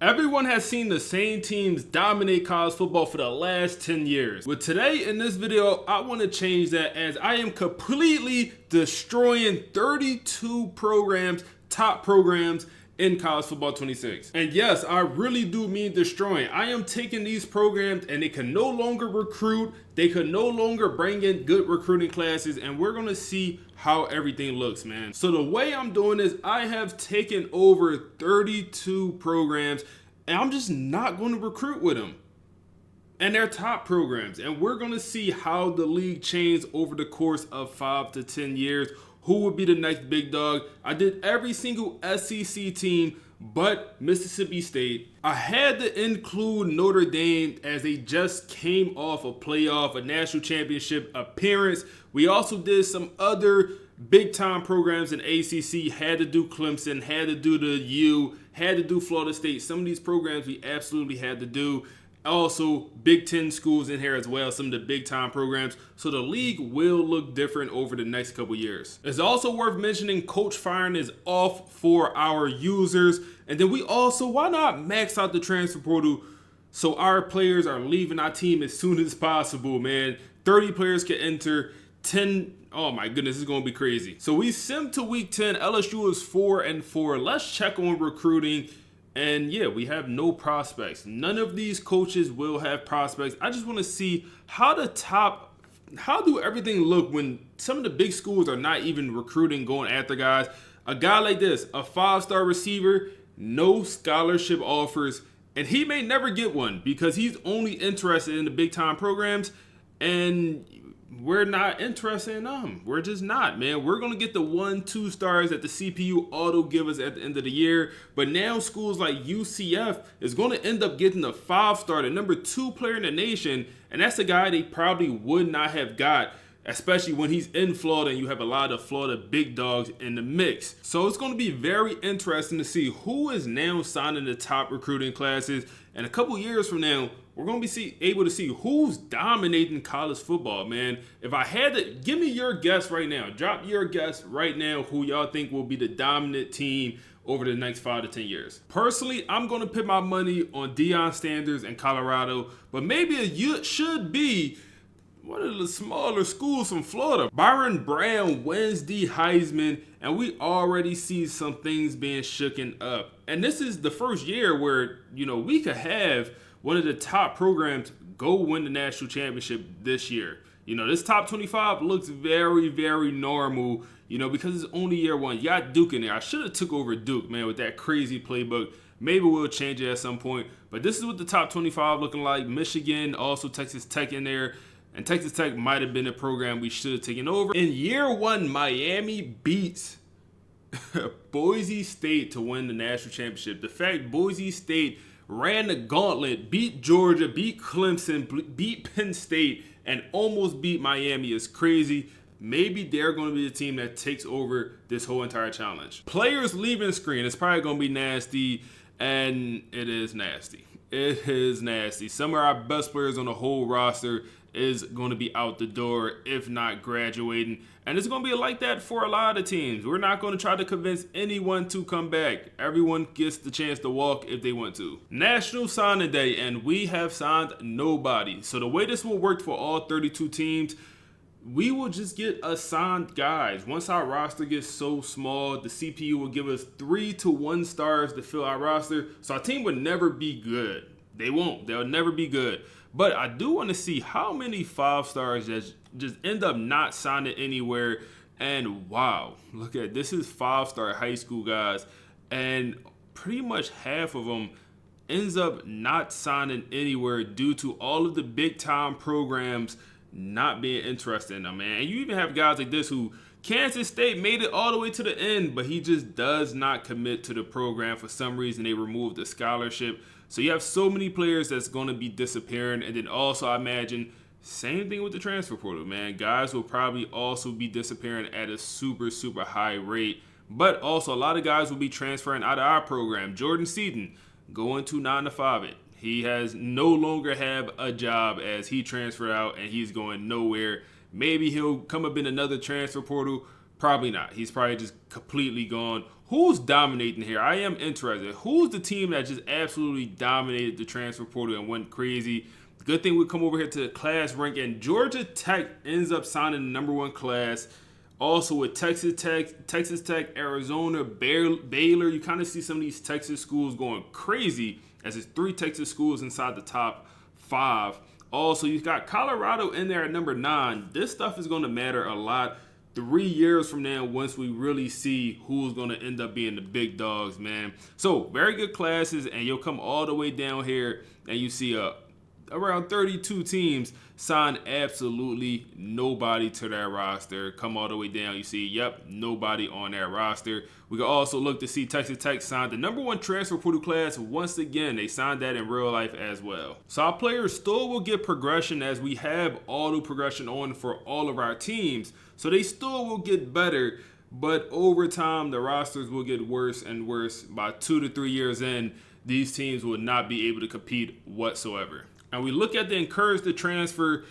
Everyone has seen the same teams dominate college football for the last 10 years. But today in this video, I want to change that as I am completely destroying 32 programs, top programs in college football 26. And yes, I really do mean destroying. I am taking these programs and they can no longer recruit. They can no longer bring in good recruiting classes, and we're going to see how everything looks, man. So the way I'm doing this, I have taken over 32 programs and I'm just not going to recruit with them. And they're top programs. And we're going to see how the league changed over the course of 5 to 10 years. Who would be the next big dog? I did every single SEC team but Mississippi State. I had to include Notre Dame as they just came off a playoff, a national championship appearance. We also did some other big time programs in ACC. Had to do Clemson, had to do the U, had to do Florida State. Some of these programs we absolutely had to do. Also, Big Ten schools in here as well, some of the big time programs. So the league will look different over the next couple years. It's also worth mentioning coach firing is off for our users. And then we also, why not max out the transfer portal so our players are leaving our team as soon as possible, man. 30 players can enter, 10. Oh my goodness, it's going to be crazy. So we sim to week 10. LSU is 4-4. Let's check on recruiting. And yeah, we have no prospects. None of these coaches will have prospects. I just want to see how do everything look when some of the big schools are not even recruiting, going after guys. A guy like this, a 5-star receiver, no scholarship offers, and he may never get one because he's only interested in the big time programs, and we're not interested in them. We're just not, man. We're going to get the 1-2 stars that the CPU auto give us at the end of the year. But now schools like UCF is going to end up getting the 5-star, the number 2 player in the nation. And that's a guy they probably would not have got, especially when he's in Florida and you have a lot of Florida big dogs in the mix. So it's going to be very interesting to see who is now signing the top recruiting classes. And a couple years from now, we're going to be able to see who's dominating college football, man. If I had to, give me your guess right now. Drop your guess right now who y'all think will be the dominant team over the next 5 to 10 years. Personally, I'm going to put my money on Deion Sanders and Colorado, but maybe it should be one of the smaller schools from Florida. Byron Brown wins the Heisman, and we already see some things being shooken up. And this is the first year where, we could have one of the top programs go win the national championship this year. This top 25 looks very, very normal, because it's only year one. You got Duke in there. I should have took over Duke, man, with that crazy playbook. Maybe we'll change it at some point. But this is what the top 25 looking like. Michigan, also Texas Tech in there. And Texas Tech might have been a program we should have taken over. In year one, Miami beats Boise State to win the national championship. The fact Boise State ran the gauntlet, beat Georgia, beat Clemson, beat Penn State, and almost beat Miami is crazy. Maybe they're going to be the team that takes over this whole entire challenge. Players leaving screen. It's probably going to be nasty, and it is nasty. It is nasty. Some of our best players on the whole roster is going to be out the door, if not graduating. And it's going to be like that for a lot of teams. We're not going to try to convince anyone to come back. Everyone gets the chance to walk if they want to. National Signing Day, and we have signed nobody. So the way this will work for all 32 teams, we will just get assigned guys. Once our roster gets so small, the CPU will give us 3 to 1 stars to fill our roster. So our team would never be good. They won't. They'll never be good. But I do want to see how many 5 stars just end up not signing anywhere. And wow, look at this is 5-star high school guys. And pretty much half of them ends up not signing anywhere due to all of the big time programs not being interested in them, man. And you even have guys like this who Kansas State made it all the way to the end, but he just does not commit to the program. For some reason, they removed the scholarship. So you have so many players that's going to be disappearing. And then also, I imagine, same thing with the transfer portal, man. Guys will probably also be disappearing at a super, super high rate. But also, a lot of guys will be transferring out of our program. Jordan Seaton going to 9 to 5 it. He has no longer have a job as he transferred out and he's going nowhere. Maybe he'll come up in another transfer portal. Probably not. He's probably just completely gone. Who's dominating here? I am interested. Who's the team that just absolutely dominated the transfer portal and went crazy? Good thing we come over here to the class rank, and Georgia Tech ends up signing the #1 class. Also with Texas Tech, Arizona, Baylor. You kind of see some of these Texas schools going crazy, as it's 3 Texas schools inside the top 5. Also, you've got Colorado in there at #9. This stuff is going to matter a lot 3 years from now once we really see who's going to end up being the big dogs, man. So, very good classes, and you'll come all the way down here, and you see around 32 teams sign absolutely nobody to their roster. Come all the way down, you see, yep, nobody on their roster. We can also look to see Texas Tech signed the #1 transfer portal class once again. They signed that in real life as well. So our players still will get progression, as we have auto progression on for all of our teams. So they still will get better, but over time, the rosters will get worse and worse. By 2 to 3 years in, these teams will not be able to compete whatsoever. And we look at the encourage to transfer.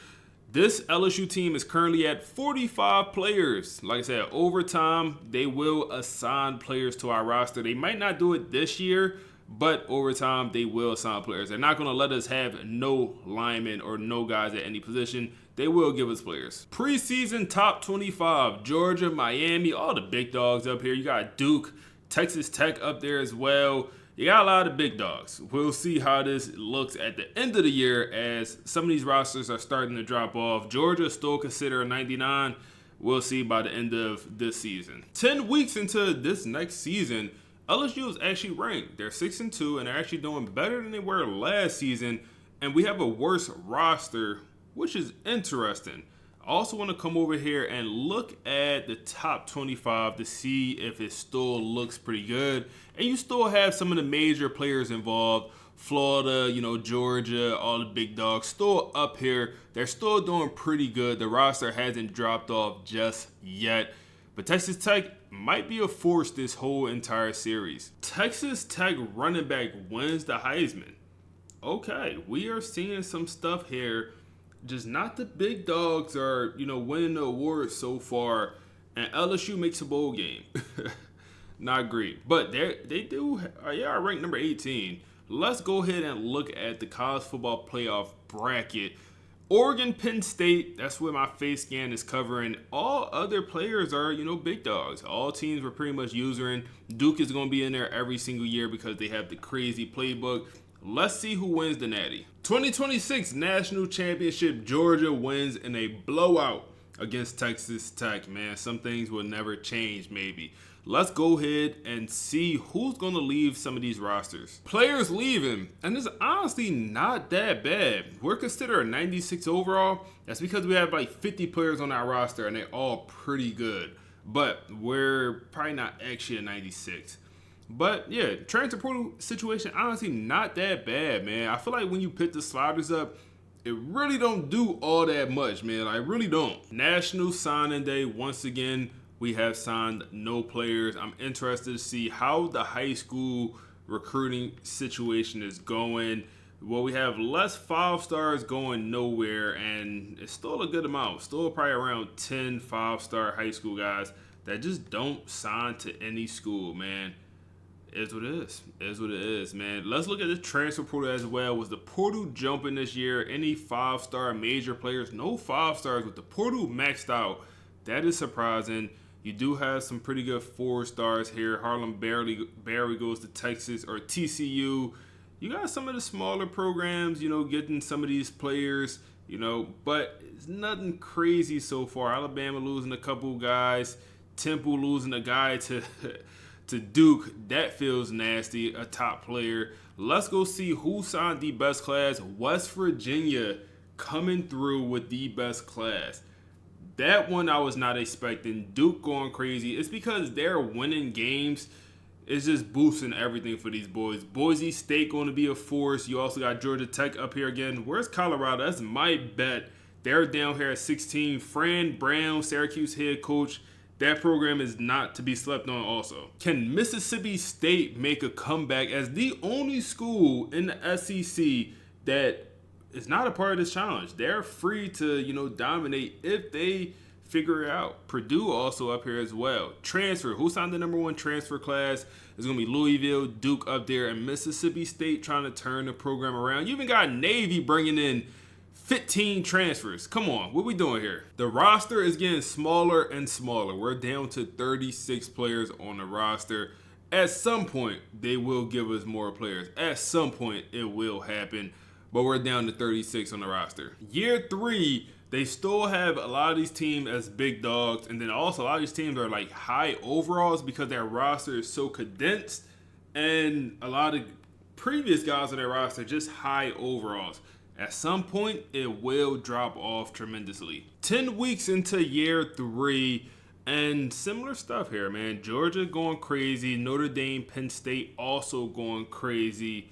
This LSU team is currently at 45 players. Like I said, over time, they will assign players to our roster. They might not do it this year, but over time, they will assign players. They're not going to let us have no linemen or no guys at any position. They will give us players. Preseason top 25, Georgia, Miami, all the big dogs up here. You got Duke, Texas Tech up there as well. You got a lot of big dogs. We'll see how this looks at the end of the year, as some of these rosters are starting to drop off. Georgia is still considered a 99. We'll see by the end of this season. 10 weeks into this next season, LSU is actually ranked. They're 6-2, and they're actually doing better than they were last season. And we have a worse roster, which is interesting. I also want to come over here and look at the top 25 to see if it still looks pretty good. And you still have some of the major players involved. Florida, Georgia, all the big dogs still up here. They're still doing pretty good. The roster hasn't dropped off just yet. But Texas Tech might be a force this whole entire series. Texas Tech running back wins the Heisman. Okay, we are seeing some stuff here. Just not the big dogs are, winning the awards so far. And LSU makes a bowl game. Not great. But they do, are ranked number 18. Let's go ahead and look at the college football playoff bracket. Oregon, Penn State, that's where my face scan is covering. All other players are, big dogs. All teams were pretty much using. Duke is going to be in there every single year because they have the crazy playbook. Let's see who wins the Natty. 2026 National Championship, Georgia wins in a blowout against Texas Tech, man. Some things will never change, maybe. Let's go ahead and see who's going to leave some of these rosters. Players leaving, and it's honestly not that bad. We're considered a 96 overall. That's because we have like 50 players on our roster, and they're all pretty good. But we're probably not actually a 96. But yeah, transfer portal situation, honestly, not that bad, man. I feel like when you pick the sliders up, it really don't do all that much, man. I really don't. National Signing Day, once again, we have signed no players. I'm interested to see how the high school recruiting situation is going. Well, we have less 5-stars going nowhere, and it's still a good amount. Still probably around 10 5-star high school guys that just don't sign to any school, man. Is what it is. Is what it is, man. Let's look at the transfer portal as well. Was the portal jumping this year? Any 5-star major players? No 5-stars with the portal maxed out. That is surprising. You do have some pretty good 4-stars here. Harlem Barry goes to Texas or TCU. You got some of the smaller programs, getting some of these players, but it's nothing crazy so far. Alabama losing a couple guys. Temple losing a guy to Duke. That feels nasty, a top player. Let's go see who signed the best class. West Virginia coming through with the best class. That one I was not expecting. Duke going crazy. It's because they're winning games. It's just boosting everything for these boys. Boise State going to be a force. You also got Georgia Tech up here again. Where's Colorado? That's my bet. They're down here at 16. Fran Brown, Syracuse head coach. That program is not to be slept on also. Can Mississippi State make a comeback as the only school in the SEC that is not a part of this challenge? They're free to, dominate if they figure it out. Purdue also up here as well. Transfer. Who signed the #1 transfer class? It's going to be Louisville, Duke up there, and Mississippi State trying to turn the program around. You even got Navy bringing in 15 transfers. Come on, what we doing here? The roster is getting smaller and smaller. We're down to 36 players on the roster. At some point, they will give us more players. At some point, it will happen. But we're down to 36 on the roster. Year 3, they still have a lot of these teams as big dogs. And then also a lot of these teams are like high overalls because their roster is so condensed. And a lot of previous guys on their roster just high overalls. At some point, it will drop off tremendously. 10 weeks into year 3, and similar stuff here, man. Georgia going crazy. Notre Dame, Penn State also going crazy.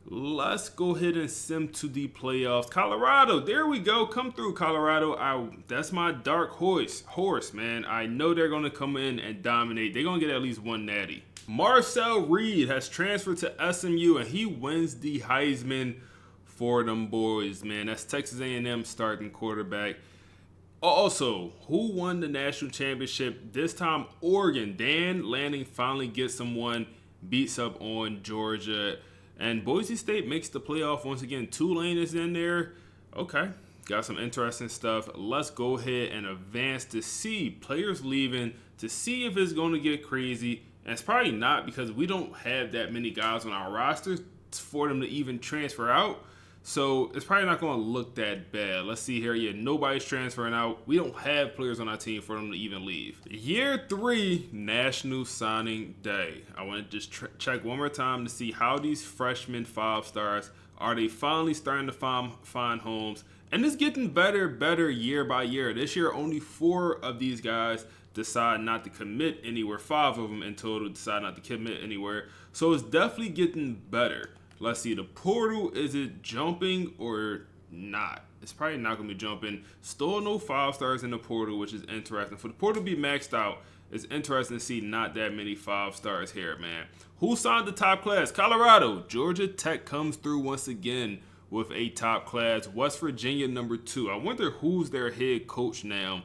Let's go ahead and sim to the playoffs. Colorado, there we go. Come through, Colorado. That's my dark horse, man. I know they're going to come in and dominate. They're going to get at least one natty. Marcel Reed has transferred to SMU, and he wins the Heisman for them boys, man. That's Texas A&M starting quarterback. Also, who won the national championship? This time, Oregon. Dan Lanning finally gets someone, beats up on Georgia. And Boise State makes the playoff once again. Tulane is in there. Okay, got some interesting stuff. Let's go ahead and advance to see players leaving, to see if it's going to get crazy. And it's probably not because we don't have that many guys on our rosters for them to even transfer out. So it's probably not going to look that bad. Let's see here. Yeah, nobody's transferring out. We don't have players on our team for them to even leave. Year 3, National Signing Day. I want to just check one more time to see how these freshmen 5-stars, are they finally starting to find homes? And it's getting better year by year. This year, only 4 of these guys decide not to commit anywhere. 5 of them in total decide not to commit anywhere. So it's definitely getting better. Let's see, the portal, is it jumping or not? It's probably not going to be jumping. Still no 5-stars in the portal, which is interesting. For the portal to be maxed out, it's interesting to see not that many 5-stars here, man. Who signed the top class? Colorado. Georgia Tech comes through once again with a top class. West Virginia, #2. I wonder who's their head coach now.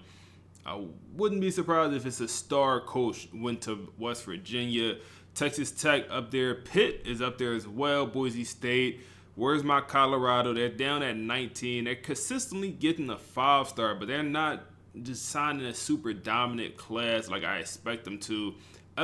I wouldn't be surprised if it's a star coach went to West Virginia. Texas Tech up there. Pitt is up there as well. Boise State. Where's my Colorado? They're down at 19. They're consistently getting a 5-star, but they're not just signing a super dominant class like I expect them to.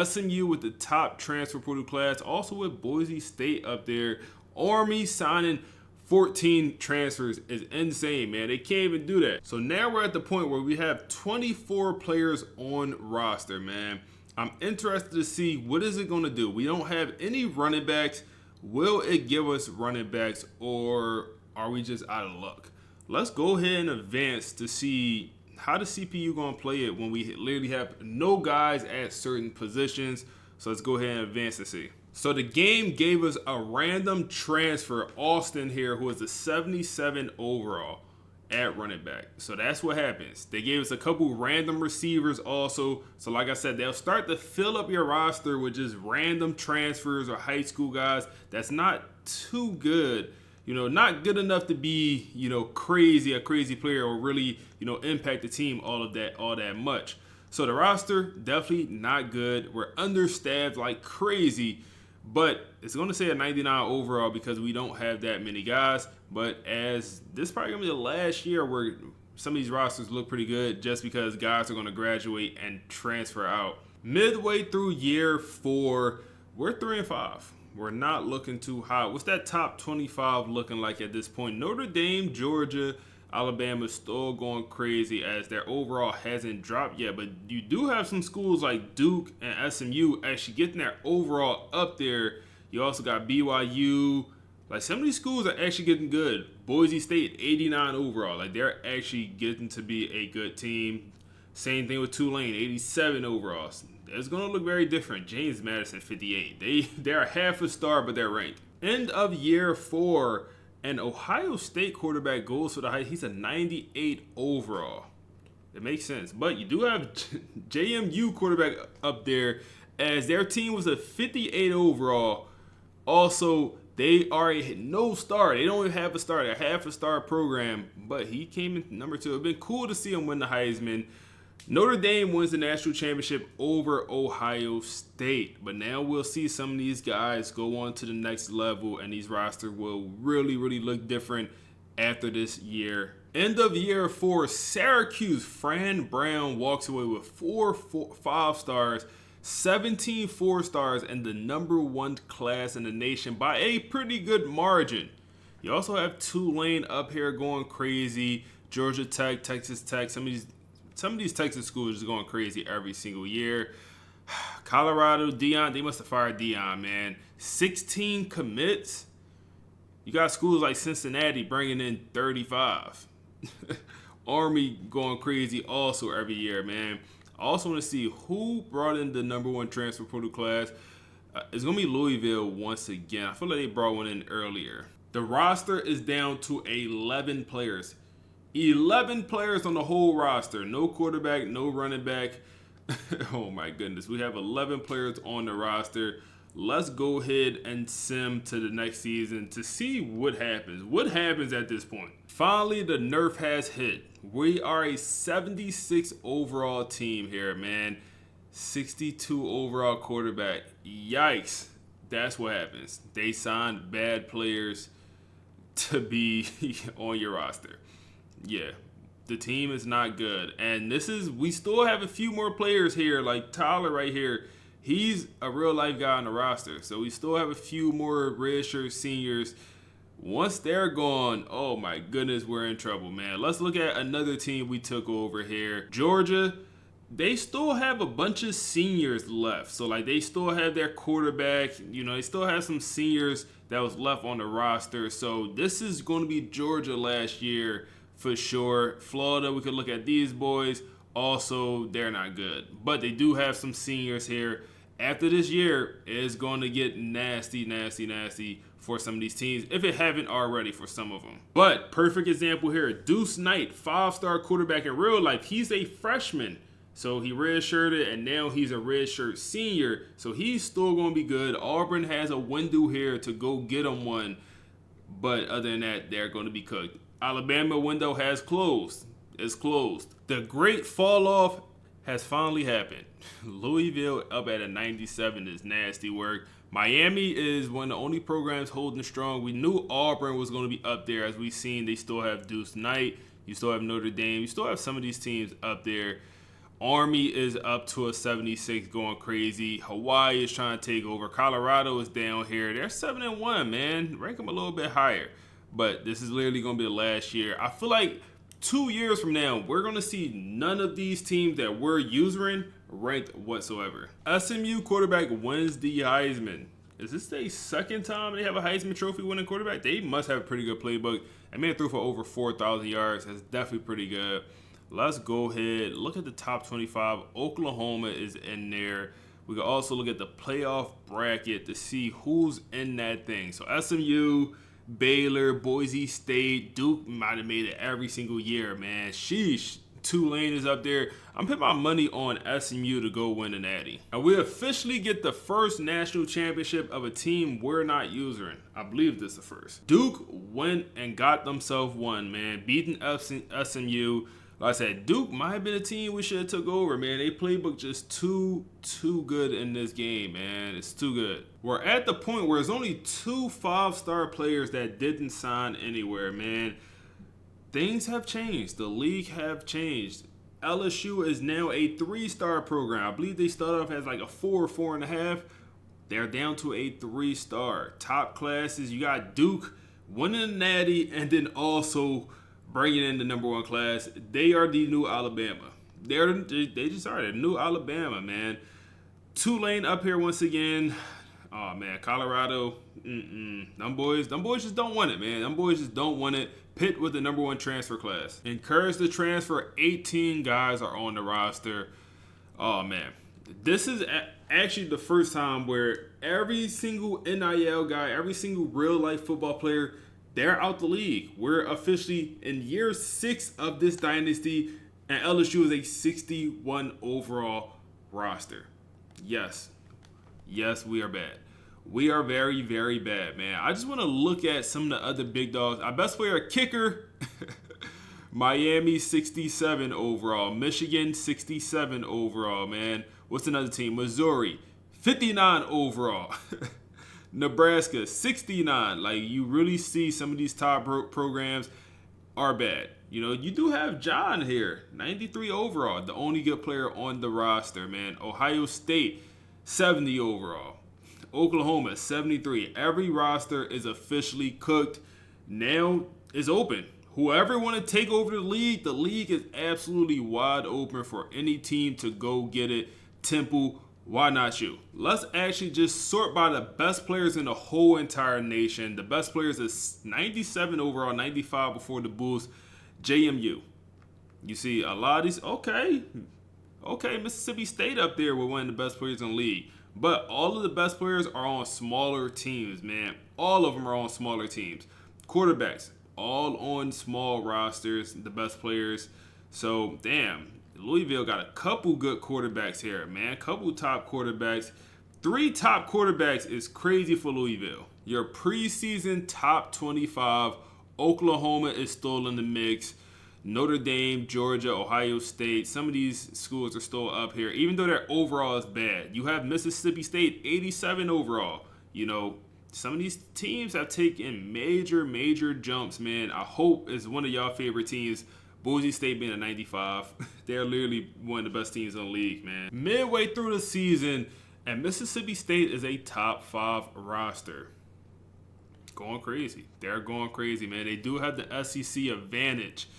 SMU with the top transfer portal class. Also with Boise State up there. Army signing 14 transfers is insane, man. They can't even do that. So now we're at the point where we have 24 players on roster, man. I'm interested to see what is it going to do. We don't have any running backs. Will it give us running backs, or are we just out of luck? Let's go ahead and advance to see how the CPU going to play it when we literally have no guys at certain positions. So let's go ahead and advance to see. So the game gave us a random transfer, Austin here, who is a 77 overall at running back. So that's what happens. They gave us a couple random receivers also. So like I said, they'll start to fill up your roster with just random transfers or high school guys that's not too good. You know, not good enough to be, you know, a crazy player or really, you know, impact the team all that much. So the roster, definitely not good. We're understaffed like crazy. But it's going to say a 99 overall because we don't have that many guys. But as this is probably going to be the last year where some of these rosters look pretty good just because guys are going to graduate and transfer out. Midway through year 4, we're 3-5. We're not looking too hot. What's that top 25 looking like at this point? Notre Dame, Georgia, Alabama still going crazy as their overall hasn't dropped yet. But you do have some schools like Duke and SMU actually getting their overall up there. You also got BYU. Like some of these schools are actually getting good. Boise State, 89 overall. Like they're actually getting to be a good team. Same thing with Tulane, 87 overall. It's going to look very different. James Madison, 58. They're half a star, but they're ranked. End of year 4. And Ohio State quarterback goes for the height. He's a 98 overall. It makes sense. But you do have JMU quarterback up there as their team was a 58 overall. Also, they are a no star. They don't even have a star. They're half a star program. But he came in #2. It'd been cool to see him win the Heisman. Notre Dame wins the national championship over Ohio State. But now we'll see some of these guys go on to the next level, and these rosters will really, really look different after this year. End of year 4, Syracuse, Fran Brown walks away with 4 5-stars, 17 4-stars, and the #1 class in the nation by a pretty good margin. You also have Tulane up here going crazy, Georgia Tech, Texas Tech, some of these Texas schools are going crazy every single year. Colorado, Deion, they must have fired Deion, man. 16 commits. You got schools like Cincinnati bringing in 35. Army going crazy also every year, man. I also want to see who brought in the #1 transfer portal class. It's going to be Louisville once again. I feel like they brought one in earlier. The roster is down to 11 players. 11 players on the whole roster. No quarterback, no running back. Oh my goodness. We have 11 players on the roster. Let's go ahead and sim to the next season to see what happens. What happens at this point? Finally, the nerf has hit. We are a 76 overall team here, man. 62 overall quarterback. Yikes. That's what happens. They signed bad players to be on your roster. Yeah, the team is not good. And we still have a few more players here, like Tyler right here. He's a real life guy on the roster. So we still have a few more redshirt seniors. Once they're gone, oh my goodness, we're in trouble, man. Let's look at another team we took over here. Georgia, they still have a bunch of seniors left. So like they still have their quarterback, they still have some seniors that was left on the roster. So this is going to be Georgia last year for sure. Florida, we could look at these boys. Also, they're not good. But they do have some seniors here. After this year, it's going to get nasty, nasty, nasty for some of these teams, if it haven't already for some of them. But perfect example here, Deuce Knight, 5-star quarterback in real life. He's a freshman. So he redshirted, and now he's a redshirt senior. So he's still going to be good. Auburn has a window here to go get him one. But other than that, they're going to be cooked. Alabama window has closed. It's closed. The great fall off has finally happened. Louisville up at a 97 is nasty work. Miami is one of the only programs holding strong. We knew Auburn was going to be up there. As we've seen, they still have Deuce Knight. You still have Notre Dame. You still have some of these teams up there. Army is up to a 76 going crazy. Hawaii is trying to take over. Colorado is down here. They're 7-1, man. Rank them a little bit higher. But this is literally going to be the last year. I feel like 2 years from now, we're going to see none of these teams that we're using ranked whatsoever. SMU quarterback wins the Heisman. Is this their second time they have a Heisman Trophy winning quarterback? They must have a pretty good playbook. That man threw for over 4,000 yards. That's definitely pretty good. Let's go ahead. Look at the top 25. Oklahoma is in there. We can also look at the playoff bracket to see who's in that thing. So SMU, Baylor, Boise State, Duke might have made it every single year, man. Sheesh. Tulane is up there. I'm putting my money on SMU to go win the Natty. And we officially get the first national championship of a team we're not using. I believe this is the first. Duke went and got themselves one, man. Beating SMU. Like I said, Duke might have been a team we should have took over, man. They playbook just too good in this game, man. It's too good. We're at the point where there's only 2 5-star players that didn't sign anywhere, man. Things have changed. The league have changed. LSU is now a 3-star program. I believe they started off as like a 4, 4.5. They're down to a 3-star. Top classes, you got Duke winning the Natty and then also bringing in the #1 class. They are the new Alabama. They just are the new Alabama, man. Tulane up here once again. Oh man, Colorado. Them boys just don't want it, man. Them boys just don't want it. Pitt with the #1 transfer class. Encourage the transfer. 18 guys are on the roster. Oh man, this is actually the first time where every single NIL guy, every single real life football player, they're out the league. We're officially in year 6 of this dynasty, and LSU is a 61 overall roster. Yes, we are bad. We are very, very bad, man. I just want to look at some of the other big dogs. Our best player, kicker, Miami 67 overall. Michigan 67 overall, man. What's another team? Missouri 59 overall. Nebraska 69. Like, you really see some of these top programs are bad. You know, you do have John here, 93 overall, the only good player on the roster, man. Ohio State 70 overall. Oklahoma 73. Every roster is officially cooked. Now is open. Whoever want to take over the league is absolutely wide open for any team to go get it. Temple, why not you? Let's actually just sort by the best players in the whole entire nation. The best players is 97 overall, 95 before the boost. JMU. You see a lot of these. Okay, Mississippi State up there with one of the best players in the league. But all of the best players are on smaller teams, man. All of them are on smaller teams. Quarterbacks, all on small rosters, the best players. So, damn, Louisville got a couple good quarterbacks here, man. Couple top quarterbacks. 3 top quarterbacks is crazy for Louisville. Your preseason top 25. Oklahoma is still in the mix. Notre Dame, Georgia, Ohio State, some of these schools are still up here, even though their overall is bad. You have Mississippi State, 87 overall. You know, some of these teams have taken major jumps, man. I hope it's one of y'all favorite teams. Boise State being a 95. They're literally one of the best teams in the league, man. Midway through the season, and Mississippi State is a top 5 roster. Going crazy. They're going crazy, man. They do have the SEC advantage.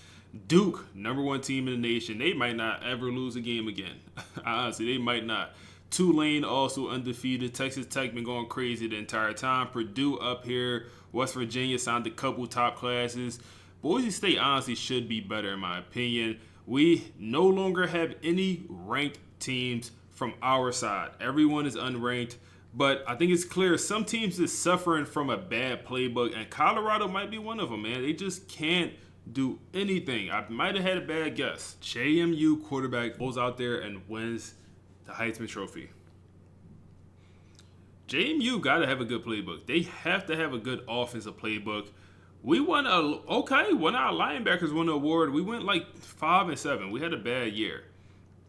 Duke, #1 team in the nation. They might not ever lose a game again. Honestly, they might not. Tulane also undefeated. Texas Tech been going crazy the entire time. Purdue up here. West Virginia signed a couple top classes. Boise State honestly should be better in my opinion. We no longer have any ranked teams from our side. Everyone is unranked. But I think it's clear some teams is suffering from a bad playbook, and Colorado might be one of them, man. They just can't do anything. I might have had a bad guess. JMU quarterback goes out there and wins the Heisman Trophy. JMU got to have a good playbook. They have to have a good offensive playbook. We won one of our linebackers won an award. We went like 5-7. We had a bad year.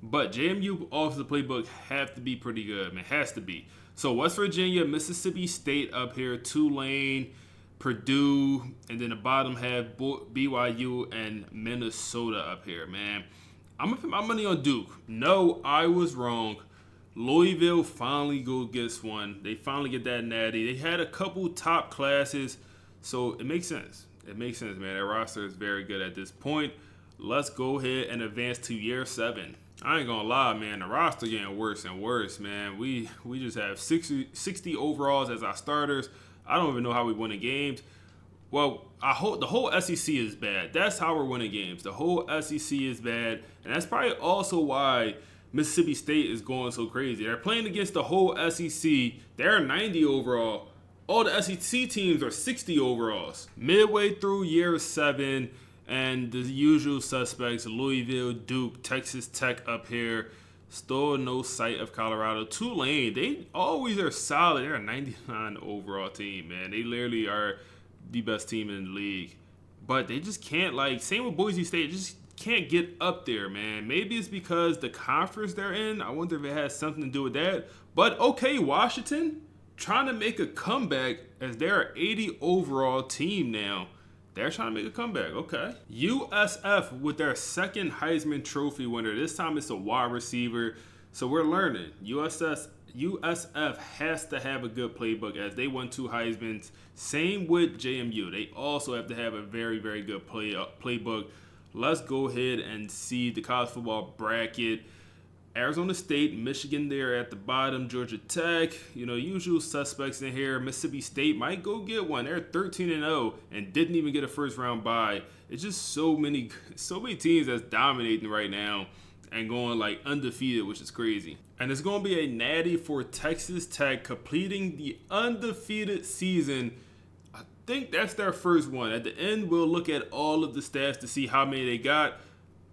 But JMU offensive playbook have to be pretty good, man. Has to be. So West Virginia, Mississippi State up here, Tulane, Purdue, and then the bottom half, BYU and Minnesota up here, man. I'm going to put my money on Duke. No, I was wrong. Louisville finally gets one. They finally get that natty. They had a couple top classes, so it makes sense. It makes sense, man. Their roster is very good at this point. Let's go ahead and advance to year 7. I ain't gonna lie, man. The roster getting worse and worse, man. We just have 60 overalls as our starters. I don't even know how we win the games. Well, the whole SEC is bad. That's how we're winning games. The whole SEC is bad, and that's probably also why Mississippi State is going so crazy. They're playing against the whole SEC. They're 90 overall. All the SEC teams are 60 overalls. Midway through year 7, and the usual suspects, Louisville, Duke, Texas Tech up here. Still no sight of Colorado. Tulane, they always are solid. They're a 99 overall team, man. They literally are the best team in the league. But they just can't, same with Boise State, just can't get up there, man. Maybe it's because the conference they're in. I wonder if it has something to do with that. But okay, Washington trying to make a comeback as they're an 80 overall team now. They're trying to make a comeback. Okay. USF with their second Heisman Trophy winner. This time it's a wide receiver. So we're learning. USF has to have a good playbook as they won 2 Heismans. Same with JMU. They also have to have a very, very good playbook. Let's go ahead and see the college football bracket. Arizona State, Michigan there at the bottom, Georgia Tech, usual suspects in here. Mississippi State might go get one. They're 13-0 and didn't even get a first round bye. It's just so many teams that's dominating right now and going undefeated, which is crazy. And it's going to be a natty for Texas Tech completing the undefeated season. I think that's their first one. At the end, we'll look at all of the stats to see how many they got.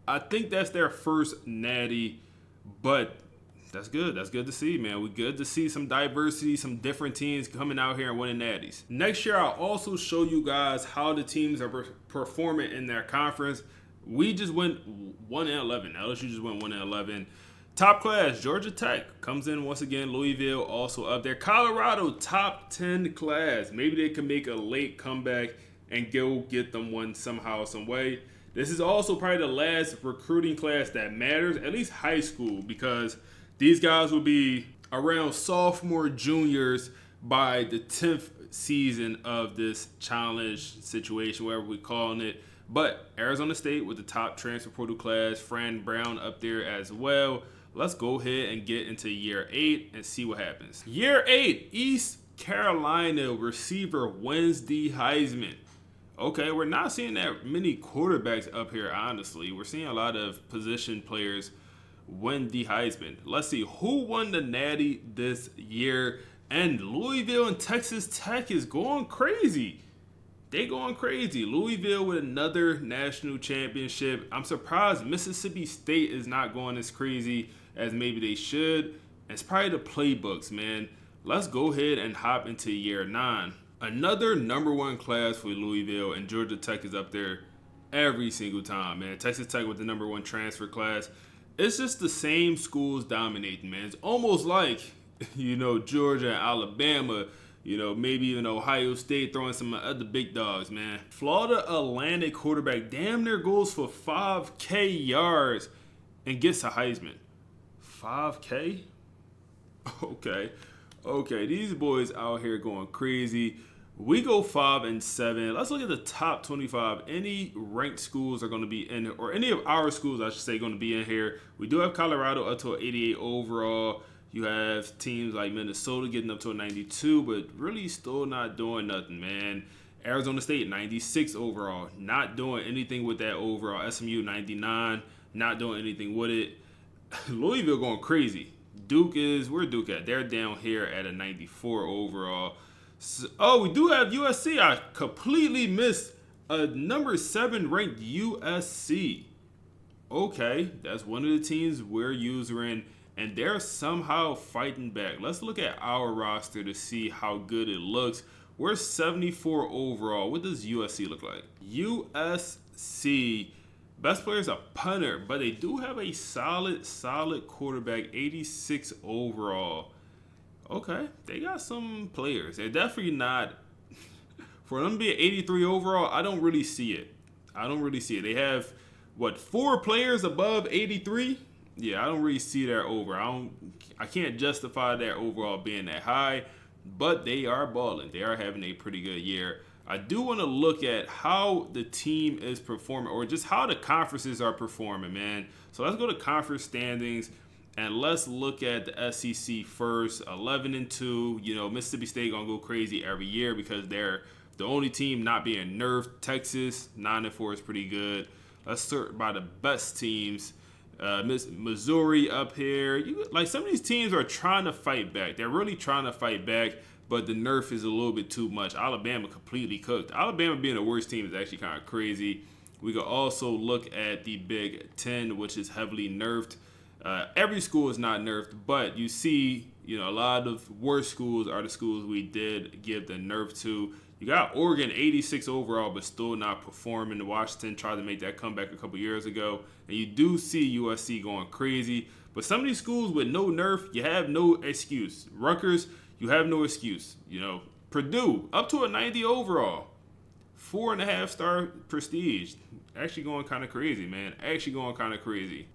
I think that's their first natty. But that's good. That's good to see, man. We're good to see some diversity, some different teams coming out here and winning natties. Next year, I'll also show you guys how the teams are performing in their conference. We just went 1-11. LSU just went 1-11. Top class, Georgia Tech comes in once again. Louisville also up there. Colorado, top 10 class. Maybe they can make a late comeback and go get them one somehow, some way. This is also probably the last recruiting class that matters, at least high school, because these guys will be around sophomore, juniors by the 10th season of this challenge situation, whatever we're calling it. But Arizona State with the top transfer portal class, Fran Brown up there as well. Let's go ahead and get into year 8 and see what happens. Year 8, East Carolina receiver wins the Heisman. Okay, we're not seeing that many quarterbacks up here, honestly. We're seeing a lot of position players win the Heisman. Let's see who won the Natty this year. And Louisville and Texas Tech is going crazy. They going crazy. Louisville with another national championship. I'm surprised Mississippi State is not going as crazy as maybe they should. It's probably the playbooks, man. Let's go ahead and hop into year 9. Another #1 class for Louisville, and Georgia Tech is up there every single time, man. Texas Tech with the #1 transfer class. It's just the same schools dominating, man. It's almost like, Georgia and Alabama, maybe even Ohio State throwing some other big dogs, man. Florida Atlantic quarterback damn near goes for 5K yards and gets a Heisman. 5K? Okay, these boys out here going crazy. We go 5-7. Let's look at the top 25. Any ranked schools are going to be in, or any of our schools, I should say, going to be in here. We do have Colorado up to an 88 overall. You have teams like Minnesota getting up to a 92, but really still not doing nothing, man. Arizona State, 96 overall. Not doing anything with that overall. SMU, 99. Not doing anything with it. Louisville going crazy. Where Duke at? They're down here at a 94 overall. So, we do have USC. I completely missed a #7 ranked USC. Okay, that's one of the teams we're using, and they're somehow fighting back. Let's look at our roster to see how good it looks. We're 74 overall. What does USC look like? USC, best player is a punter, but they do have a solid quarterback, 86 overall. Okay, they got some players. They're definitely not, for them to be at 83 overall, I don't really see it. They have, 4 players above 83? Yeah, I don't really see their over. I can't justify their overall being that high, but they are balling. They are having a pretty good year. I do want to look at how the team is performing, or just how the conferences are performing, man. So let's go to conference standings, and let's look at the SEC first. 11-2. Mississippi State gonna go crazy every year because they're the only team not being nerfed. Texas, 9-4 is pretty good. Let's start by the best teams. Missouri up here. Some of these teams are trying to fight back. They're really trying to fight back, but the nerf is a little bit too much. Alabama completely cooked. Alabama being the worst team is actually kind of crazy. We could also look at the Big Ten, which is heavily nerfed. Every school is not nerfed, but you see, a lot of worst schools are the schools we did give the nerf to. You got Oregon 86 overall, but still not performing. Washington tried to make that comeback a couple years ago. And you do see USC going crazy. But some of these schools with no nerf, you have no excuse. Rutgers, you have no excuse. Purdue, up to a 90 overall. 4.5-star prestige. Actually going kind of crazy, man.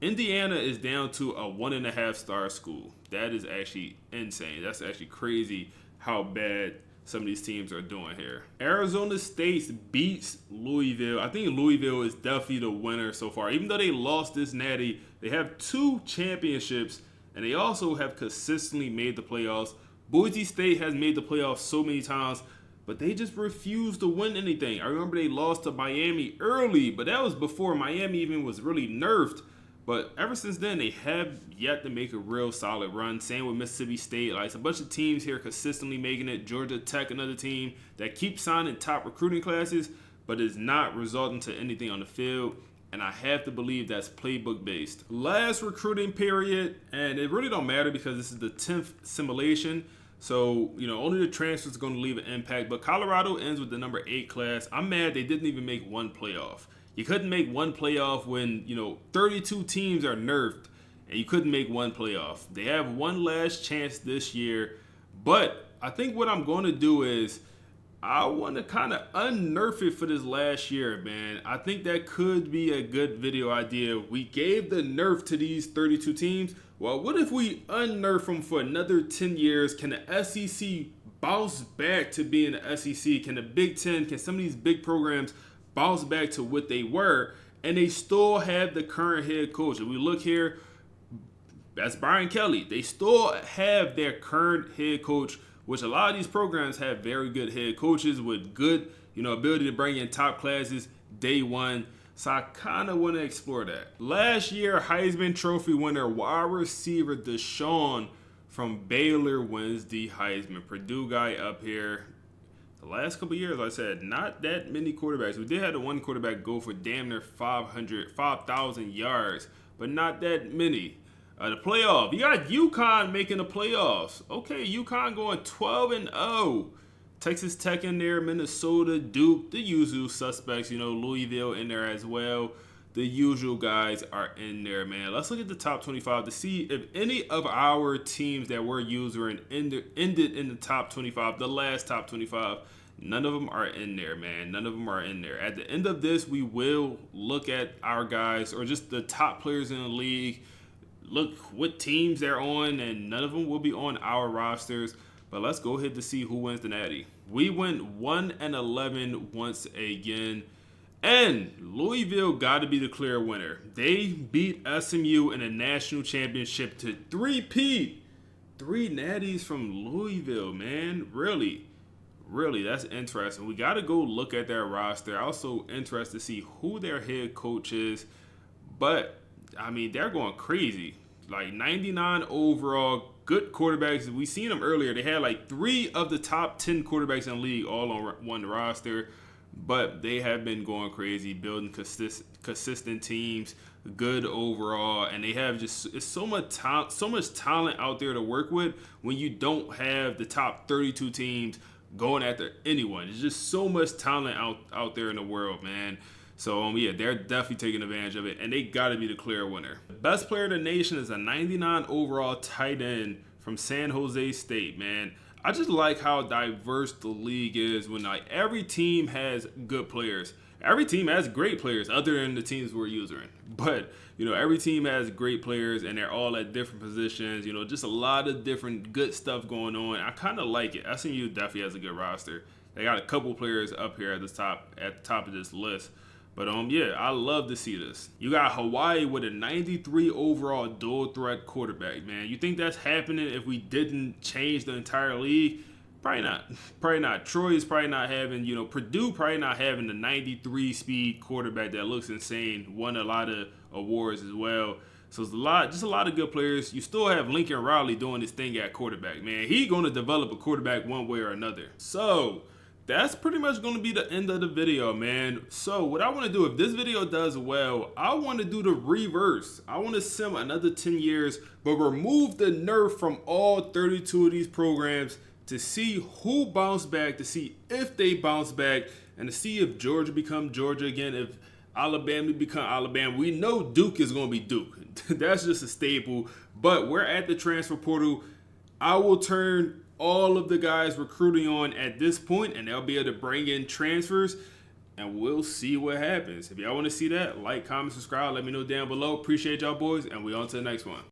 Indiana is down to a 1.5-star school. That is actually insane. That's actually crazy how bad some of these teams are doing here. Arizona State beats Louisville. I think Louisville is definitely the winner so far. Even though they lost this natty, they have 2 championships, and they also have consistently made the playoffs. Boise State has made the playoffs so many times, but they just refuse to win anything. I remember they lost to Miami early, but that was before Miami even was really nerfed. But ever since then, they have yet to make a real solid run. Same with Mississippi State. It's a bunch of teams here consistently making it. Georgia Tech, another team that keeps signing top recruiting classes, but is not resulting to anything on the field. And I have to believe that's playbook based. Last recruiting period, and it really don't matter because this is the 10th simulation. So, only the transfers are going to leave an impact. But Colorado ends with the #8 class. I'm mad they didn't even make one playoff. You couldn't make one playoff when, 32 teams are nerfed and you couldn't make one playoff. They have one last chance this year, but I think what I'm going to do is I want to kind of unnerf it for this last year, man. I think that could be a good video idea. We gave the nerf to these 32 teams. Well, what if we unnerf them for another 10 years? Can the SEC bounce back to being the SEC? Can the Big Ten, can some of these big programs bounce back to what they were? And they still have the current head coach. If we look here, that's Brian Kelly. They still have their current head coach, which a lot of these programs have very good head coaches with good, ability to bring in top classes day one. So I kind of want to explore that. Last year, Heisman Trophy winner wide receiver Deshaun from Baylor wins the Heisman. Purdue guy up here. The last couple years, like I said, not that many quarterbacks. We did have the one quarterback go for damn near 5,000 yards, but not that many. The playoff, you got UConn making the playoffs. Okay, UConn going 12-0. Texas Tech in there, Minnesota, Duke, the usual suspects, Louisville in there as well. The usual guys are in there, man. Let's look at the top 25 to see if any of our teams that we're using ended in the top 25, the last top 25. None of them are in there, man. None of them are in there. At the end of this, we will look at our guys or just the top players in the league. Look what teams they're on, and none of them will be on our rosters. But let's go ahead to see who wins the Natty. We went 1-11 once again, and Louisville got to be the clear winner. They beat SMU in a national championship to three-peat. 3 Natties from Louisville, man. Really, that's interesting. We got to go look at their roster. Also interested to see who their head coach is, but I mean, they're going crazy. Like 99 overall, good quarterbacks. We seen them earlier. They had like 3 of the top 10 quarterbacks in the league all on one roster. But they have been going crazy, building consistent teams, good overall. And they have it's so much talent out there to work with when you don't have the top 32 teams going after anyone. There's just so much talent out there in the world, man. So, yeah, they're definitely taking advantage of it, and they got to be the clear winner. The best player in the nation is a 99 overall tight end from San Jose State, man. I just like how diverse the league is when like every team has good players. Every team has great players other than the teams we're using. But, every team has great players, and they're all at different positions. Just a lot of different good stuff going on. I kind of like it. SMU definitely has a good roster. They got a couple players up here at the top of this list. But, yeah, I love to see this. You got Hawaii with a 93 overall dual threat quarterback, man. You think that's happening if we didn't change the entire league? Probably not. Probably not. Troy is probably not having, Purdue probably not having the 93 speed quarterback that looks insane. Won a lot of awards as well. So it's just a lot of good players. You still have Lincoln Riley doing his thing at quarterback, man. He's going to develop a quarterback one way or another. So that's pretty much going to be the end of the video, man. So what I want to do, if this video does well, I want to do the reverse. I want to sim another 10 years, but remove the nerf from all 32 of these programs to see who bounced back, to see if they bounce back, and to see if Georgia become Georgia again, if Alabama become Alabama. We know Duke is going to be Duke. That's just a staple. But we're at the transfer portal. I will turn all of the guys recruiting on at this point, and they'll be able to bring in transfers, and we'll see what happens. If y'all want to see that, like, comment, subscribe, let me know down below. Appreciate y'all boys, and we on to the next one.